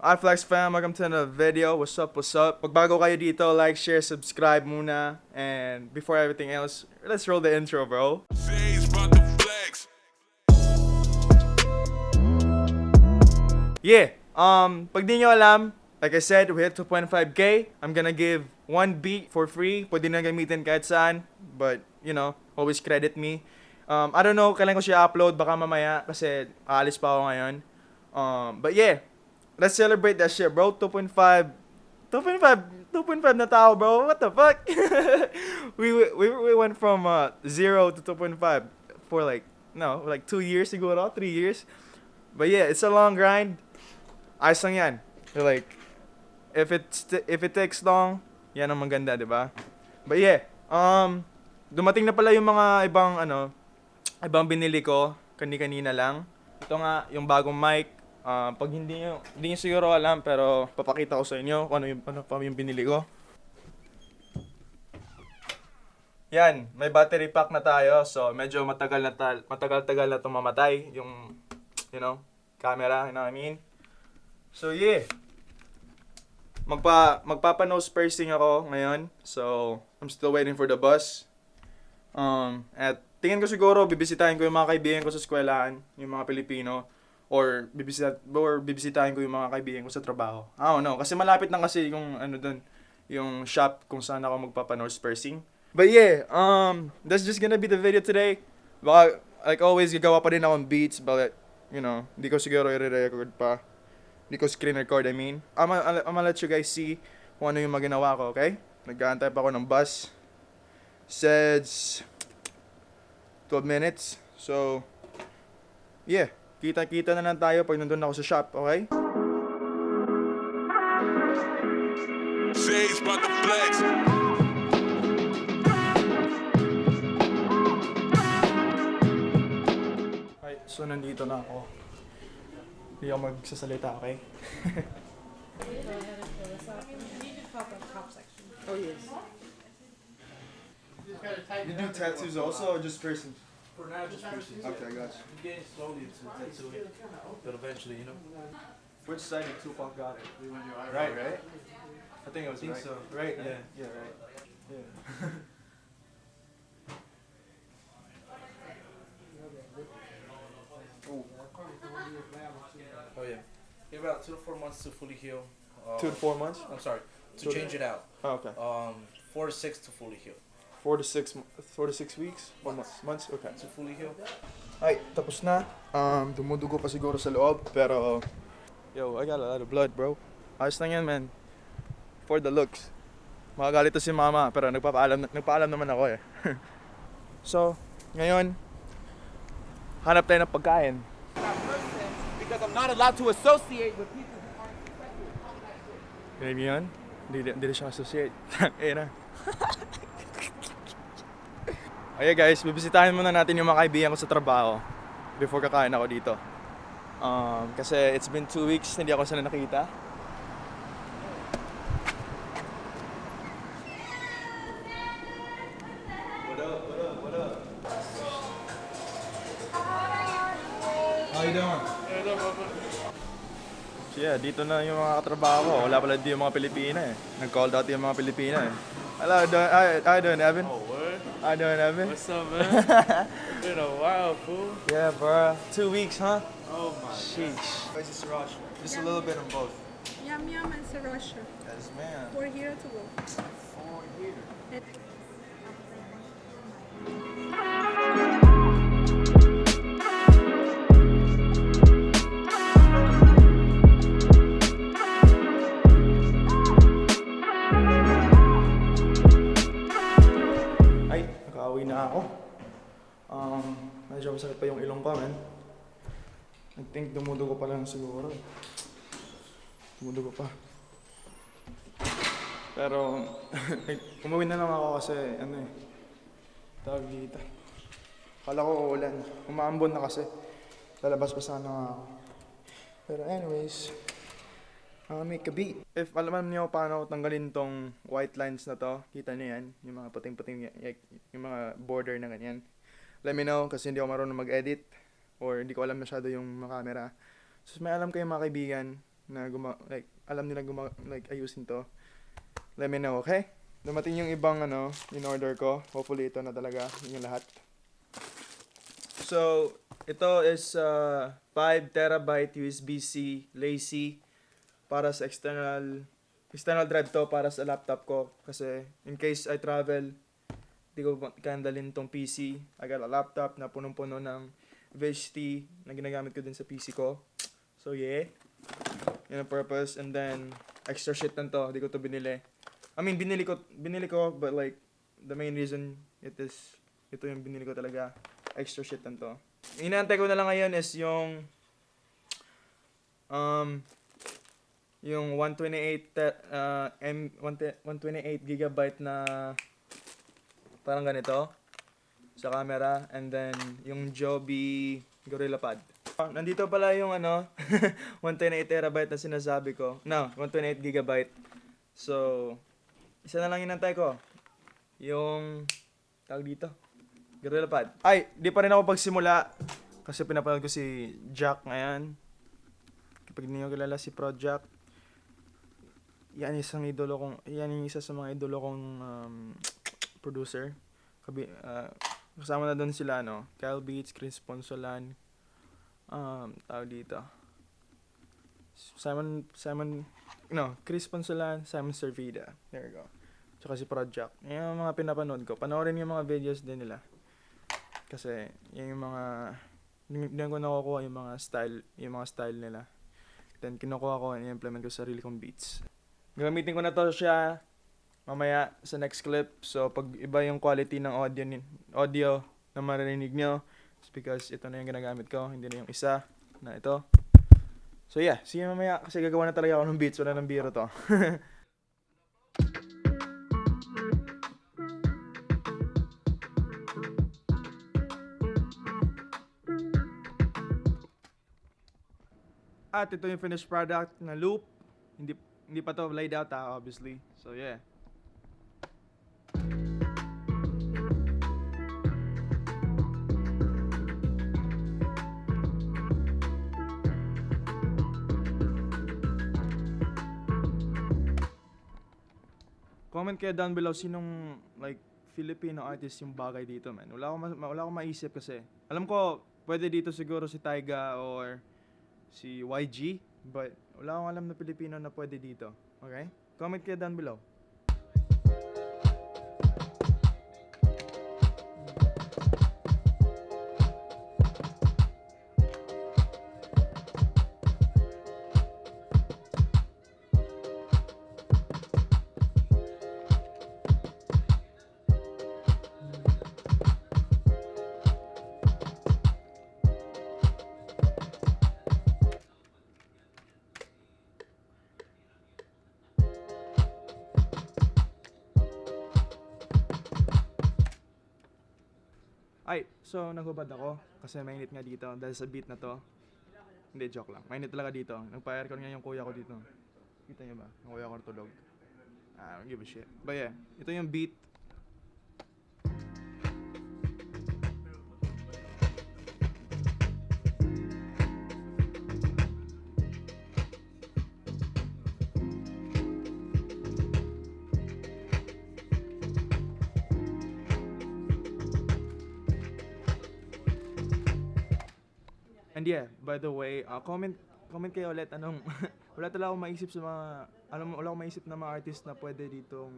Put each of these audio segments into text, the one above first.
Hi Flex fam, welcome to another video. What's up, what's up? Pag bago kayo dito, like, share, subscribe muna. And before everything else, let's roll the intro, bro. Yeah, pag di nyo alam, like I said, we hit 2.5k. I'm gonna give one beat for free. Pwede na gamitin kahit saan. But, you know, always credit me. I don't know kailan ko siya upload, baka mamaya kasi aalis pa ako ngayon. But yeah, let's celebrate that shit, bro. 2.5 na tao, bro. What the fuck? we went from 0 to 2.5 for like 2 years siguro, 3 years. But yeah, it's a long grind. Ayos lang yan. Like if it takes long, yan ang maganda, 'di ba? But yeah, dumating na pala yung mga ibang binili ko kanina lang. Ito nga yung bagong mic. Pag hindi nyo siguro alam, pero papakita ko sa inyo kung ano pa yung binili ko. Yan, may battery pack na tayo. So medyo matagal-tagal na itong mamatay yung camera, you know what I mean? So yeah, magpapa-nose piercing ako ngayon. So I'm still waiting for the bus. At tingin ko siguro bibisitahin ko yung mga kaibigan ko sa eskwelahan, yung mga Pilipino, or bibisitahin ko yung mga kaibigan ko sa trabaho. I don't know, kasi malapit na kasi yung yung shop kung saan ako magpapa-nose piercing. But yeah, that's just gonna be the video today. Baka, like always, gagawa pa rin akong beats, but hindi ko siguro i-record pa. Hindi ko screen record, I mean. I'm gonna let you guys see kung ano yung maginawa ko, okay? Nag-aantay pa ako ng bus. Says 12 minutes. So, yeah. Kita-kita na lang tayo pag nandun ako sa shop, okay? Xaje's about to flex. Okay, so nandito na ako. Hindi ako magsasalita, okay? Oh yes. You do tattoos also or just piercings? For now, just piercings. Okay, I got you. I'm getting slowly to tattoo it, but eventually, Which side did Tupac got it? Right? I think it was I think right. so. Right? Yeah. Yeah, right. Yeah. Oh yeah. Give about 2 to 4 months to fully heal. 2 to 4 months? I'm sorry, to Two to- change it out. Oh, okay. 4 to 6 to fully heal. 4 to 6 weeks? 4 months? Okay. To fully heal. Ay, tapos na. Dumudugo pa siguro sa loob, pero yo, I got a lot of blood, bro. Ayos lang yan, man. For the looks. Makagalit to si mama, pero nagpaalam naman ako eh. So, ngayon, hanap tayo ng pagkain. Because I'm not allowed to associate with people who aren't respected. Ganyan yun? Hindi na siya associate. Eh na. Okay guys, bibisitahin muna natin yung mga kaibigan ko sa trabaho before kakain ako dito. Kasi it's been 2 weeks hindi ako sila nakita. What up? How you doing? So yeah, dito na yung mga katrabaho ko. Wala pala dito yung mga Pilipina eh. Nag-call out yung mga Pilipina eh. Hello, how you doing, Evan? Oh, word? How you doing, Evan? What's up, man? It's been a while, fool. Yeah, bro. 2 weeks, huh? Oh, my Sheesh. This is Sriracha. Just a little bit of both. Yum yum and sriracha. Yes, man. 4 here to go. 4 here. Ay, nakauwi na ako. Medyo masakit pa yung ilong ko, man. I think dumudugo pa lang siguro. Dumudugo pa. Pero, umuwi na lang ako kasi, tawag dito. Kala ko ulan. Umaambon na kasi. Lalabas pa sana nga ako. Pero anyways, I'll make a beat. If alam niyo paano tanggalin tong white lines na to, kita niyo yan, yung mga puting-puting, yung mga border na ganyan. Let me know kasi hindi ako marunong mag-edit. or hindi ko alam masyado yung mga camera. So may alam kayong mga kaibigan na alam nila ayusin to. Let me know, okay? Dumating yung ibang in order ko. Hopefully ito na talaga yung lahat. So, ito is 5 terabyte USB-C lazy para sa external drive to para sa laptop ko kasi in case I travel, di ko kandalin tong PC. I got a laptop na punong-puno ng VHT na ginagamit ko din sa PC ko. So yeah, yun ang purpose. And then extra shit lang to, di ko to binili. I mean, binili ko, but like the main reason ito yung binili ko talaga. Extra shit lang to. Inaantay ko na lang ngayon is yung 128 gigabyte na parang ganito sa camera, and then yung Joby Gorilla Pad. Nandito pala yung 128 terabyte na sinasabi ko. No, 128 gigabyte. So, isa na lang inantay ko. Yung tawag dito, Gorilla Pad. Ay, di pa rin ako pagsimula kasi pinapanood ko si Jack ngayon. Kapag hindi nyo kilala si Pro Jack, yan yung isa sa mga idolo kong producer. Kasama na doon sila, Kyle Beats, Chris Ponsolan, tawag dito, Chris Ponsolan, Simon Servida. There you go. Tsaka si Project. Yan yung mga pinapanood ko. Panoorin yung mga videos din nila. Kasi, yan yung mga, hindi ko nakukuha yung mga style nila. Then, kinukuha ko, i-implement ko sa sarili kong beats. Gamitin ko na to siya mamaya sa next clip. So, pag iba yung quality ng audio na maririnig nyo, it's because ito na yung ginagamit ko, hindi na yung isa na ito. So, yeah. See you mamaya kasi gagawa na talaga ako ng beats. Wala nang biro to. At ito yung finished product na loop. Hindi pa to laid out obviously. So yeah. Comment kayo down below sinong Filipino artist yung bagay dito, man. Wala akong maisip kasi. Alam ko pwede dito siguro si Taiga or si YG, but wala akong alam na Pilipino na pwede dito. Okay? Comment kayo down below. Ay, so naghubad ako kasi mainit nga dito dahil sa beat na to. Hindi, joke lang. Mainit talaga dito. Nagpa-aircon nga yung kuya ko dito. Kita nyo ba? Yung kuya ko natulog. I don't give a shit. But yeah, ito yung beat. And yeah, by the way, comment kayo ulit anong wala talaga akong maisip sa mga wala akong maisip na mga artist na pwede dito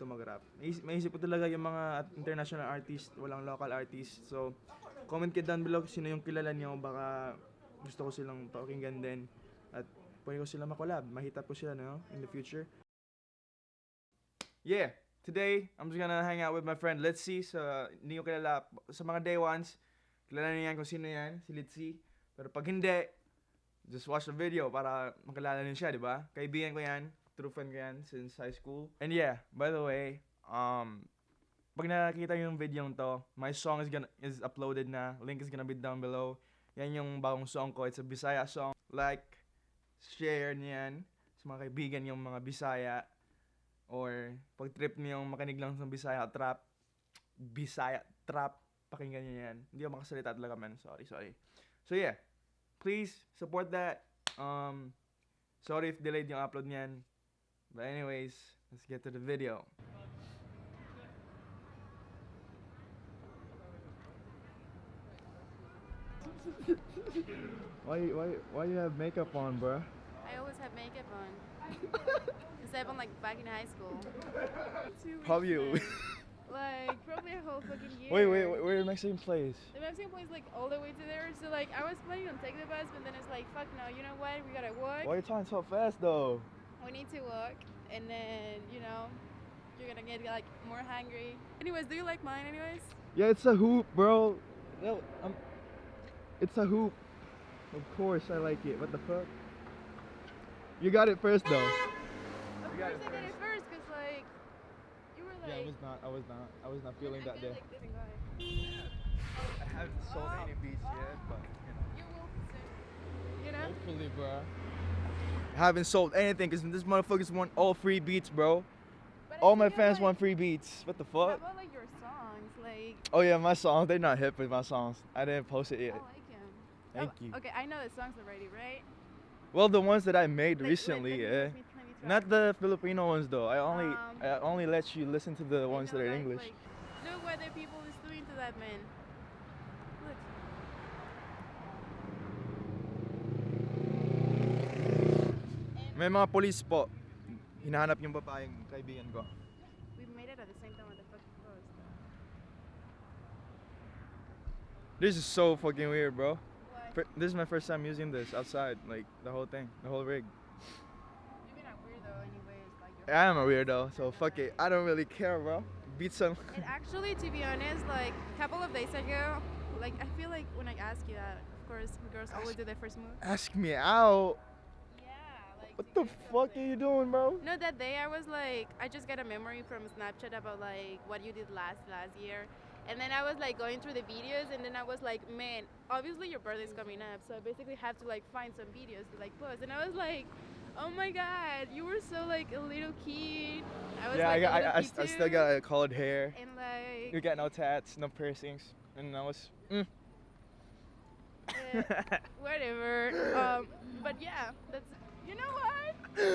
mag-rap. Maisip ko talaga yung mga international artist, walang local artist. So, comment kayo down below sino yung kilala niyo, baka gusto ko silang pakinggan din at pwede ko silang makolab, mahitap ko sila in the future. Yeah, today I'm just gonna hang out with my friend Litzy. So, hindi ko kilala sa mga day ones. Kilala niyo yan kung sino yan, si Litzy. Pero pag hindi, just watch the video para makilala niyo siya, di ba? Kaibigan ko yan, true friend ko yan since high school. And yeah, by the way, pag nakakita yung video to, my song is uploaded na. Link is gonna be down below. Yan yung bagong song ko. It's a Bisaya song. Like, share niyan sa mga kaibigan yung mga Bisaya. Or pag trip niyo makinig lang sa Bisaya trap. pakinggan niyo yan. Hindi ako makasalita talaga, man. Sorry. So yeah, please support that. Sorry if delayed yung upload niyan. But anyways, let's get to the video. Why you have makeup on, bro? I always have makeup on. Except on like back in high school. How you? Like probably a whole fucking year. Wait, where your Mexican place? The Mexican place like all the way to there. So like I was planning on taking the bus, but then it's like fuck no. You know what? We gotta walk. Why are you talking so fast though? We need to walk, and then you know you're gonna get like more hungry. Anyways, do you like mine? Anyways. Yeah, it's a hoop, bro. No, it's a hoop. Of course, I like it. What the fuck? You got it first though. Of course I did it first, cause like you were like. Yeah, I was not feeling that day. Like this guy. I haven't sold any beats yet, but You will soon. You know. hopefully, bro. I haven't sold anything because this motherfuckers want all free beats, bro. But I All my feel fans like- want free beats. What the How fuck? about like your songs? Like Oh yeah, my songs. They're not hip with my songs. I didn't post it I yet. like him. Thank Oh, you. Okay, I know the songs already, right? Well, the ones that I made Like, recently, let yeah. me try. Not the Filipino ones though. I Um, only let you listen to the ones You that know, are like- English. like, look what the people is doing to that man. Look. May mga police po. Hinahanap yung babaeng kaibigan ko. We made it at the same time at the fucking post. This is so fucking weird, bro. Why? This is my first time using this outside, like the whole thing, the whole rig. You've been a weirdo anyways. Like you're I am a weirdo, so fuck it. I don't really care, bro. Beat some. And actually, to be honest, like a couple of days ago, like I feel like when I ask you that, of course, girls always do their first move. Ask me out. Yeah, like. What to the get fuck are something. you doing, bro? No, that day I was like, I just got a memory from Snapchat about like what you did last year. And then I was like going through the videos and then I was like, man, obviously your birthday's coming up. So I basically have to like find some videos to like post. And I was like, oh my God, you were so like a little kid. I was Yeah, like a I little kid still too. got colored hair. And like, You got no tats, no piercings, and I was. whatever. But yeah, that's, you know what?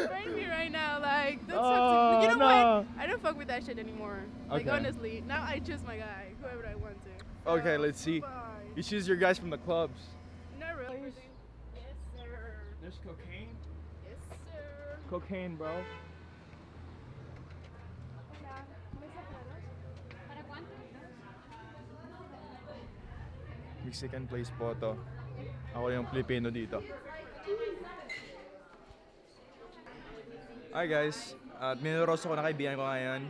Find me right now, like, that's Oh, you know no. what? I don't fuck with that shit anymore. Like, Okay. honestly, now I choose my guy, whoever I want to. Okay, So, let's see. bye. You choose your guys from the clubs. Not really. Yes, sir. There's cocaine. Yes, sir. Cocaine, bro. Mexican place po to. Ako yung Filipino dito. Hi guys. At minoroso ko na kaibigan ko ngayon.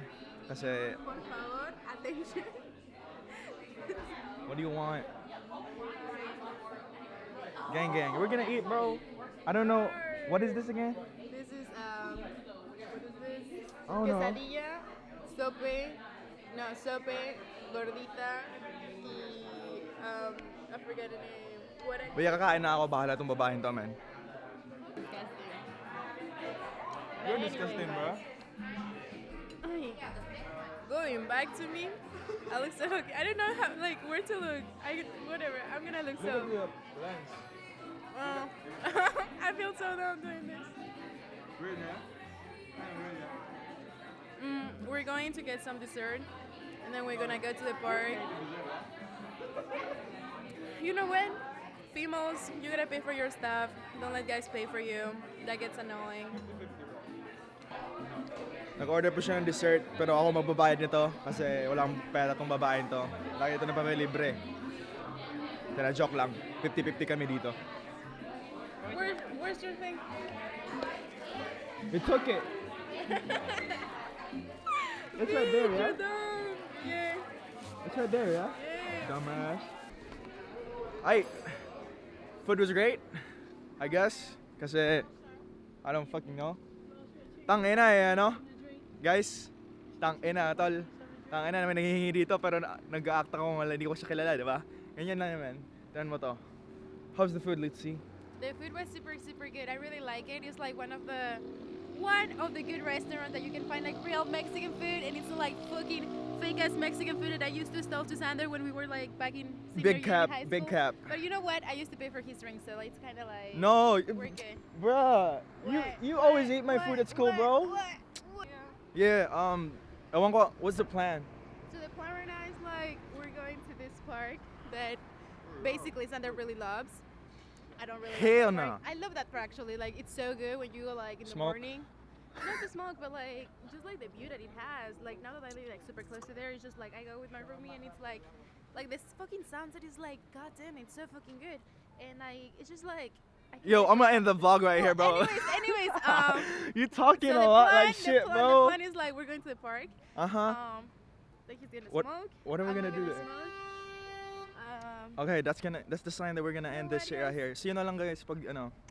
Kasi, Por favor, attention. what do you want? Gang. We're gonna eat, bro. I don't know. What is this again? This is, what is this? Oh, no. Quesadilla, sope, gordita, y, I forget the name. What I Kuya, kakain na ako. Bahala tong babaeng to, man. disgusting. You're disgusting, bro. Ay, going back to me, I look so okay. I don't know how, like, where to look. Whatever. I'm gonna look Look at so. the lens. I feel so dumb doing this. Weird, yeah? We're going to get some dessert, and then we're gonna go to the park. You know what? Females, you gotta pay for your stuff. Don't let guys pay for you. That gets annoying. Nag-order po siya ng dessert, pero ako magbabayad nito kasi walang pera tong babaeng to. Lagi ito na pa may libre. Kaya joke lang. 50-50 kami dito. Where's your thing? We took it. It's right there, You're yeah? dumb. Yeah. It's right there, yeah? Yeah. Dumbass. Ay, food was great, I guess. Kasi, I don't fucking know. Tangina eh, ano? Guys, tangina, tol. Tangina naman nanghihingi dito pero nag-act ako wala, hindi ko siya kilala, di ba? Ganyan lang naman. Tignan mo to. How's the food? Let's see. The food was super good. I really like it. It's like one of the one of the good restaurants that you can find like real Mexican food, and it's like fucking fake ass Mexican food that I used to sell to Sander when we were like back in senior Big year in cap, high big school. cap. But you know what? I used to pay for his drink, so it's kind of like No, we're good. bruh. What? You What? always eat my What? food at school, What? bro. What? Yeah. Ewan ko, what's the plan? So the plan right now is like we're going to this park that basically Sander really loves. I don't really Hell like that no. park. I love that park actually. Like it's so good when you go like in the Smoke? morning. Not to smoke, but like just like the view that it has. Like now that I live like super close to there, it's just like I go with my roomie and it's like this fucking sunset is like god damn, it's so fucking good. And it's just like I can't Yo, wait I'm for- gonna end the vlog right here, bro. Anyways, You talking so a the lot plan, like shit, the bro. plan is like we're going to the park. Uh huh. Like he's gonna What- smoke. what are we I'm gonna do there? smoke. Okay, that's the sign that we're gonna end this shit right here. See you na lang guys pag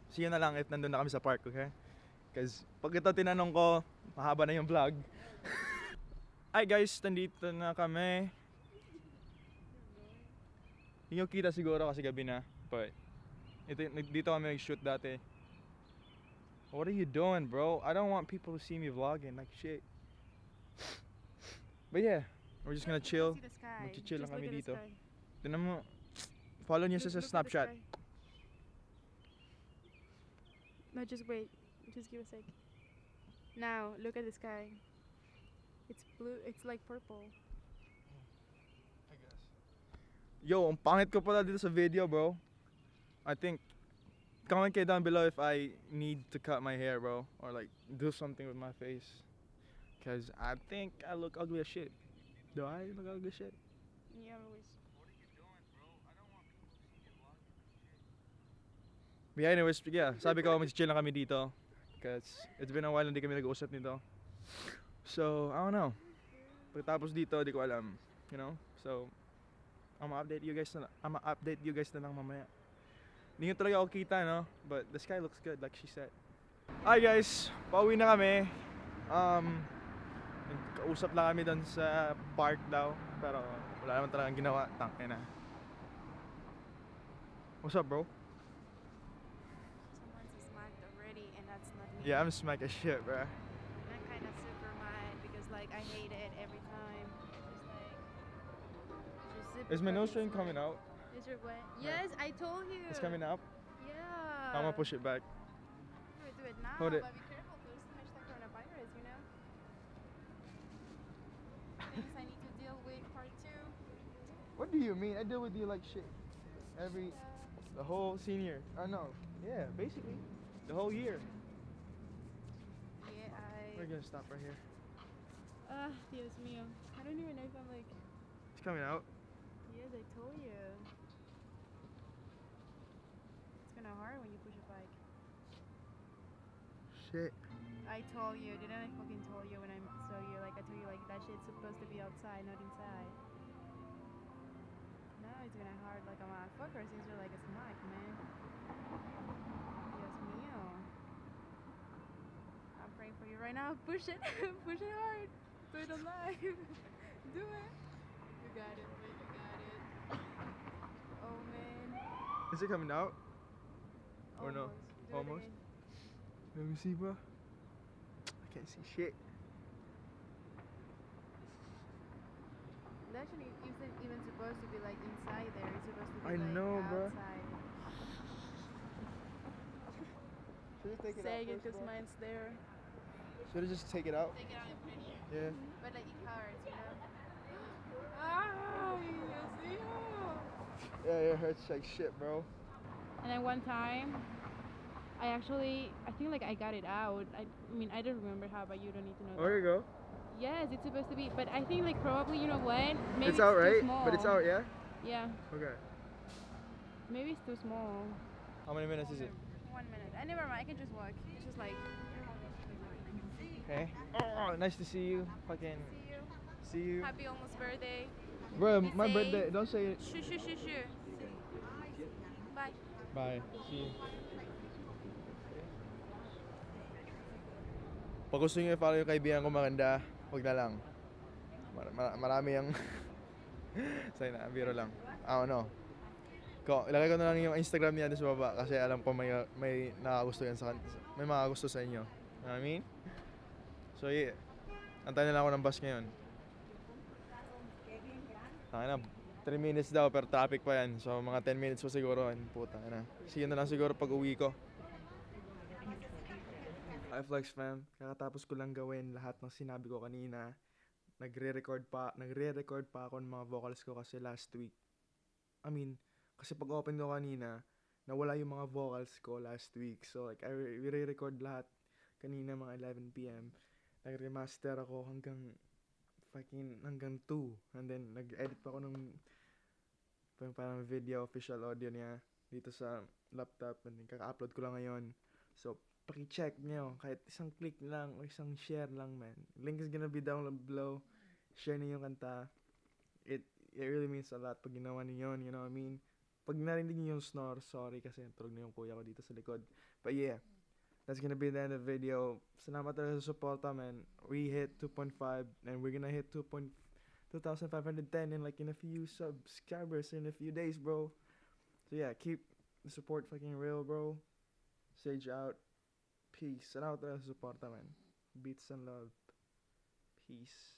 see you na lang if nandun na kami sa park, okay? Cause pag ito tinanong ko, mahaba na yung vlog. Hi guys, nandito na kami. Hindi nyo kita siguro kasi gabi na, but dito kami nag-shoot dati. What are you doing, bro? I don't want people to see me vlogging like shit. But yeah, we're just gonna chill. See the sky. Mag-chill lang Just kami look at the dito. sky. Tignan mo. Follow niyo siya sa Look at the Snapchat. sky. No, just wait. Just give a sec. Now, look at the sky. It's blue. It's like purple. Yo, ang pangit ko pala dito sa video, bro. I think comment kayo down below if I need to cut my hair, bro, or like do something with my face. Cause I think I look ugly as shit. Do I look ugly as shit? Yeah, always. But anyways, yeah, sabi ko mag-chill lang kami dito. Cause it's been a while hindi kami nag-uusap nito. So, I don't know. Pagkatapos dito, di ko alam. You know? So, I'ma update you guys na lang mamaya. Hindi nyo talaga ako kita, no? But the sky looks good, like she said. Hi guys! Pauwi na kami. Nagkausap lang kami doon sa park daw. Pero wala naman talagang ginawa. Tangke na. What's up, bro? Someone's smacked already, and that's not me. Yeah, I'm smack as shit, bro. I'm kind of super mad because like I hate it every time. Just super Is my nose fucking ring coming out? Is your what? Yes, I told you. It's coming up? Yeah. I'm gonna push it back. Do it now, Hold it. but be careful because there's the coronavirus, you know? Things I need to deal with part 2. What do you mean? I deal with you like shit. The whole senior. No. Yeah, basically. The whole year. Yeah, We're gonna stop right here. Dios mío. I don't even know if I'm like, It's coming out. yes, I told you. It's kind of hard when you push a bike. Shit. I told you, didn't I fucking tell you when I saw you? Like, I told you, like, that shit's supposed to be outside, not inside. No, it's gonna hard like a motherfucker since you're like a smack, man. Dios mío. I'm praying for you right now. Push it. Push it hard. Do it alive. Do it. You got it, man. You got it. Oh, man. Is it coming out? Or no? Do it Almost? again. Let me see, bro. I can't see shit. It actually isn't even supposed to be like inside there. It's supposed to be I like know, bruh. outside. Should I take Saying it because mine's there. Should I just take it out? Take it out and put it here. Yeah. But like it hurts, you know? Ay, Dios mío. Yeah, it hurts like shit, bro. And then one time, I think like I got it out. I mean, I don't remember how, but you don't need to know. There you go. Yes, it's supposed to be, but I think like probably, you know what? Maybe It's out, too right? small. But it's out, yeah? Yeah, Okay. maybe it's too small. How many minutes is it? 1 minute. I never mind. I can just walk. It's just like. Okay. Oh, nice to see you. Fucking See you. see you. Happy almost birthday. Bro, Be my safe. birthday. Don't say it. Shoo, shoo, shoo, shoo. Bye. Bye. See you. Pag gusto nyo i-follow yung kaibigan ko maganda, huwag na lang. Marami yung... Sorry na, biro lang. I don't know. Ilagay ko na lang yung Instagram niya doon sa baba kasi alam ko may nakakagusto yan may makakagusto sa inyo. know what I mean? So yeah, antayin na lang ako ng bus ngayon. Taka na, 3 minutes daw pero traffic pa yan. So mga 10 minutes pa siguro. Puta na. See you na lang siguro pag uwi ko. Hi Flex fam, kakatapos ko lang gawin lahat ng sinabi ko kanina. Nagre-record pa ako ng mga vocals ko kasi last week. I mean, kasi pag open ko kanina, nawala yung mga vocals ko last week. So like, we re-record lahat kanina mga 11 p.m. Nag-remaster ako hanggang 2. And then, nag-edit pa ako ng parang video, official audio niya dito sa laptop. And then, kaka-upload ko lang ngayon. So, paki-check nyo. Kahit isang click lang o isang share lang, man. Link is gonna be down below. Share niyo yung kanta. It really means a lot pag ginawa niyo yun, you know what I mean? Pag narinig niyo yung snore, sorry kasi tulog na yung kuya ko dito sa likod. But yeah, that's gonna be the end of the video. Salamat talaga sa suporta, man. We hit 2.5 and we're gonna hit 2,510 in like in a few subscribers in a few days, bro. So yeah, keep the support fucking real, bro. Sage out. Peace. Salamat talaga sa suporta, man. Beats and love. Peace.